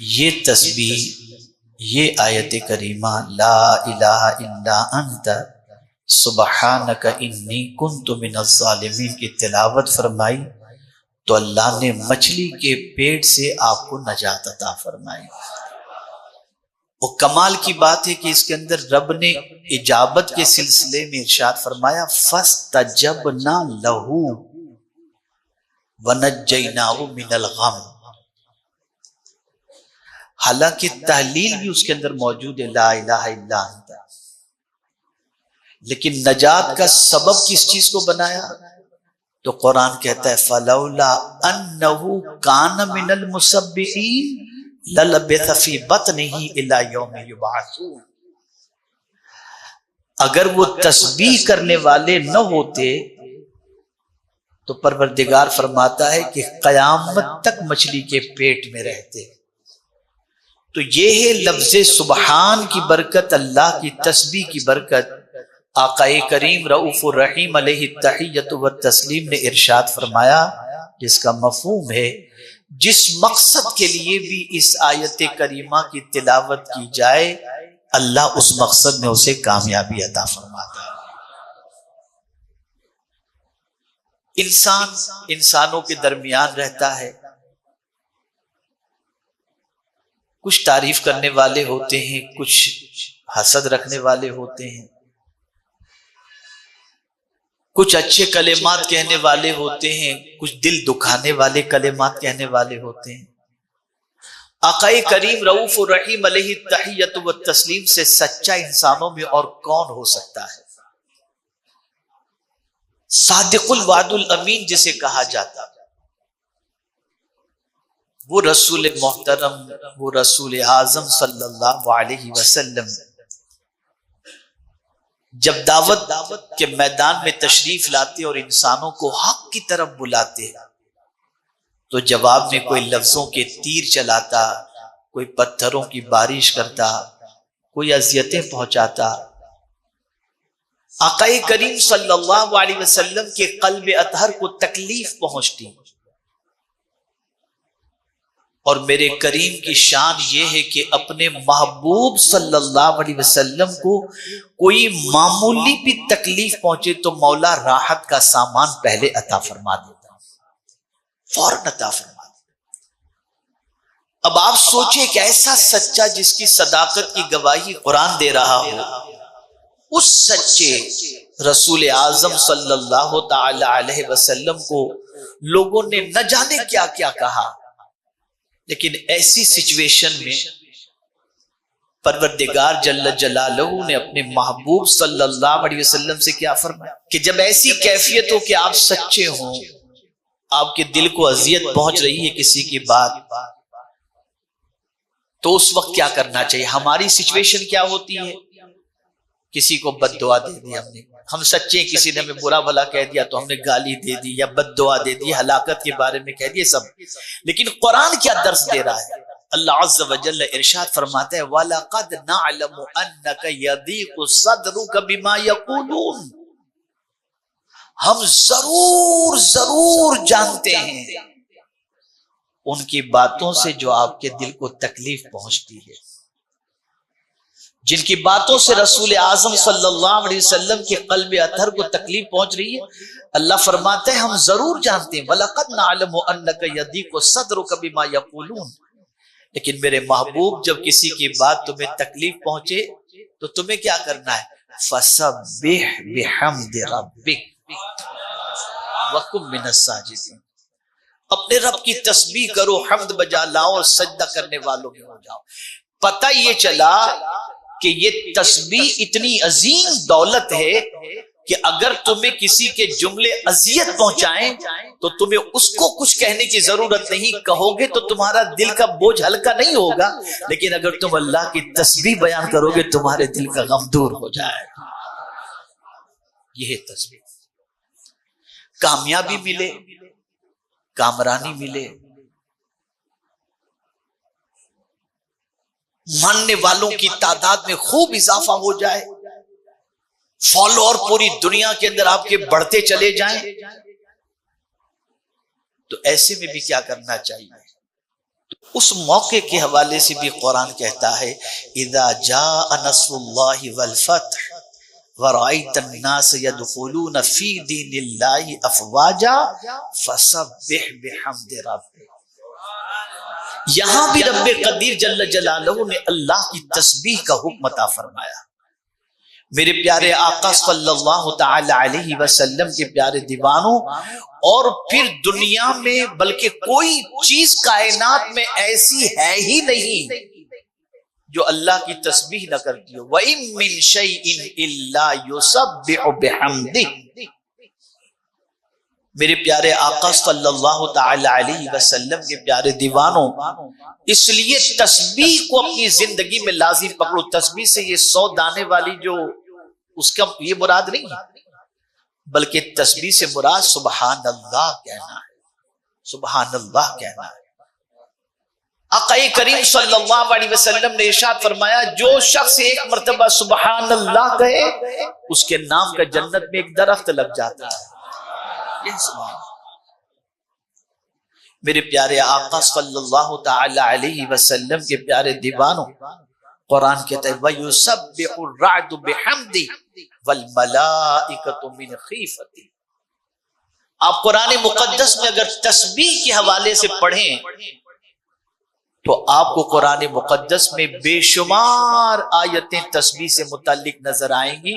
ये तस्बीह, ये आयत करीमा ला इलाहा इल्ला अंता सुबहानक इन्नी कुन्तु मिनज़ ज़ालिमीन की तिलावत फरमाई तो अल्लाह ने मछली के पेट से आपको नजात अता फरमाई। वो कमाल की बात है कि इसके अंदर रब ने इजाबत के सिलसिले में इरशाद फरमाया फस्तजबना लहू वनज्जयनाहु मिनल गम। हालांकि तहलील भी उसके अंदर मौजूद है ला इलाहा इल्ला अंता, लेकिन नजात का सबब किस चीज को बनाया? तो कुरान कहता है फलौला अन्नहु कान मिनल मुसब्बिहीन ललबिथ फी बतनिही इला यौम युबअसून। अगर वो तस्बीह करने वाले न होते तो परवरदिगार फरमाता है कि कयामत तक मछली के पेट में रहते। तो ये है लफ्ज़े सुबहान की बरकत, अल्लाह की तस्बीह की बरकत। आकाए करीम रऊफुर रहीम अलैहि तहियतु व तस्लीम ने इरशाद फरमाया, जिसका मफहूम है जिस मकसद के लिए भी इस आयत करीमा की तिलावत की जाए अल्लाह उस मकसद में उसे कामयाबी अता फरमाता है। इंसान इंसानों के दरमियान रहता है, कुछ तारीफ करने वाले होते हैं, कुछ हसद रखने वाले होते हैं, कुछ अच्छे कलेमात कहने वाले होते हैं, कुछ दिल दुखाने वाले कलेमात कहने वाले होते हैं। आकाए करीम रऊफुर रहीम अलैहि तहियतु व तस्लीम से सच्चा इंसानों में और कौन हो सकता है? सादिकुल वादुल अमीन जिसे कहा जाता, वो रसूल मोहतरम, वो रसूल आजम सल्लल्लाहु अलैहि वसल्लम जब दावत के मैदान में तशरीफ लाते और इंसानों को हक की तरफ बुलाते तो जवाब में कोई लफ्जों के तीर चलाता, कोई पत्थरों की बारिश करता, कोई अजियतें पहुंचाता। आकाए करीम सल्लल्लाहु अलैहि वसल्लम के कल्ब अतहर को तकलीफ पहुंचती। और मेरे करीम की शान ये है कि अपने महबूब सल्लल्लाहु अलैहि वसल्लम को कोई मामूली भी तकलीफ पहुंचे तो मौला राहत का सामान पहले अता फरमा देता, फौरन अता फरमा देता। अब आप सोचिए कि ऐसा सच्चा जिसकी सदाकत की गवाही कुरान दे रहा हो, उस सच्चे रसूल आजम सल्लल्लाहु ताला अलैहि वसल्लम को लोगों ने न जाने क्या क्या कहा, लेकिन ऐसी सिचुएशन में परवरदिगार जल्ल जलालहू ने अपने महबूब सल्लल्लाहु अलैहि वसल्लम से क्या फरमाया कि जब ऐसी कैफियत हो कि आप सच्चे हों, आपके दिल को अजियत पहुंच रही है किसी की बात, तो उस वक्त क्या करना चाहिए? हमारी सिचुएशन क्या होती है? किसी को बद्दुआ दे दी हमने, हम सच्चे, किसी ने हमें बुरा भला कह दिया तो हमने गाली दे दी या बद्दुआ दे दी, हलाकत के बारे में कह दिए सब। लेकिन कुरान क्या दर्स दे रहा है? अल्लाह अज़्ज़ व जल्ल इरशाद फरमाता है वलक़द नअलमु अन्नका यदीक़ु सदरुका बिमा यक़ूलून। हम जरूर जरूर जानते हैं उनकी बातों से जो आपके दिल को तकलीफ पहुंचती है, जिनकी बातों से रसूल आजम सल्लल्लाहु अलैहि वसल्लम के कल्ब अतहर को तकलीफ पहुंच रही है। अल्लाह फरमाते हैं हम जरूर जानते हैं वलक़द नअलमु अन्नका यदीक़ु सदरुका बिमा यक़ूलून। लेकिन मेरे महबूब जब किसी की बात तुम्हें तकलीफ पहुंचे तो तुम्हें क्या करना है? फसब्बिह बिहम्दि रब्बिक वकुम मिनस साजिदीन। अपने रब की तस्बीह करो, हम्द बजा लाओ और सजदा करने वालों में हो जाओ। पता ये चला कि ये तस्बीह इतनी अजीम दौलत है कि अगर तुम्हें किसी के जुमले अजियत पहुंचाएं तो तुम्हें उसको कुछ कहने की जरूरत नहीं, कहोगे तो तुम्हारा दिल का बोझ हल्का नहीं होगा। लेकिन अगर तुम अल्लाह की तस्बीह बयान करोगे तुम्हारे दिल का गम दूर हो जाएगा। यह तस्बीह, कामयाबी मिले, कामरानी मिले, मानने वालों की तादाद में खूब इजाफा हो जाए, फॉलोअर पूरी दुनिया के अंदर आपके बढ़ते चले जाएं, तो ऐसे में भी क्या करना चाहिए? उस मौके के हवाले से भी कुरान कहता है, इज़ा जाअ नस्रुल्लाहि वल फत्ह वरअयतन नास यदखुलून फी दीनिल्लाहि अफवाजा फसब्बिह बिहम्दि रब्बिक। यहां भी रब्बे कदीर जल्ल जलालहू ने अल्लाह की तस्बीह का हुक्म अता फरमाया। मेरे प्यारे आका सल्लल्लाहु तआला अलैहि वसल्लम के प्यारे दीवानों, और फिर दुनिया में बल्कि कोई चीज कायनात में ऐसी है ही नहीं जो अल्लाह की तस्बीह न करती हो। व इन मिन शैइन इल्ला युसब्बिहु बिहम्दिही। मेरे प्यारे आका सल्लल्लाहु तआला अलैहि वसल्लम के प्यारे दीवानों, इसलिए तस्बीह को अपनी जिंदगी में लाजिम पकड़ो। तस्बीह से ये 100 दाने वाली जो, उसका ये मुराद नहीं है, बल्कि तस्बीह से मुराद सुबहान अल्लाह कहना है, सुबहान अल्लाह कहना है। आका करीम सल्लल्लाहु अलैहि वसल्लम ने इरशाद फरमाया, जो शख्स एक मर्तबा सुबहान अल्लाह कहे उसके नाम का जन्नत में एक दरख्त लग जाता है। ये सुभान। मेरे प्यारे आका सल्लल्लाहु तआला अलैहि वसल्लम के प्यारे दीवानों, कुरान कहता है वयुसब्बिहु अर्रअदु बिहम्दिही वल मलाइकतु मिन खीफती। आप कुरान मुकद्दस में अगर तस्बीह के हवाले से पढ़ें तो आपको कुरान मुकद्दस में बेशुमार आयतें तस्बीह से मुताल्लिक नजर आएंगी,